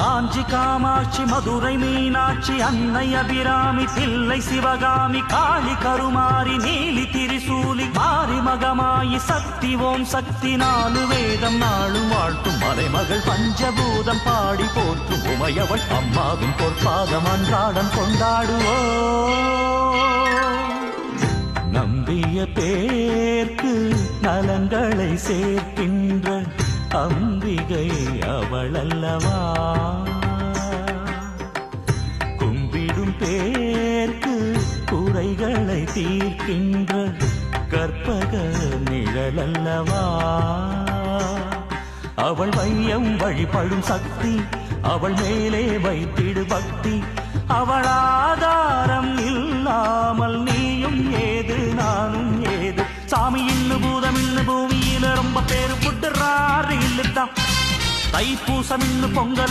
காஞ்சி காமாட்சி மதுரை மீனாட்சி அன்னை அபிராமி தில்லை சிவகாமி காளி கருமாரி நீலி திரிசூலி மாரி மகமாயி சக்தி ஓம் சக்தி நாலு வேதம் நாளும் வாழ்த்தும் மலைமகள் பஞ்சபூதம் பாடி போற்றும் உமையவள் அம்மாவின் பொற்பாதம் அன்றாடம் கொண்டாடுவோ நம்பிய பேர்க்கு நலங்களை சேர்க்கின்ற அம்பிகை அவளல்லவா கும்பிடும் பேர்க்கு குறைகளை தீர்க்கின்ற கற்பக நிழலல்லவா அவள் வையம் வழிபடும் சக்தி அவள் மேலே வைத்திடு பக்தி அவள் ஆதாரம் இல்லாமல் நீயும் ஏது நானும் ஏது சாமி இன்னு பூதம் இன்னு பூமியில ரொம்ப பேரு புட்டுறாரு இல்லுதான் தைப்பூசம் இன்னு பொங்கல்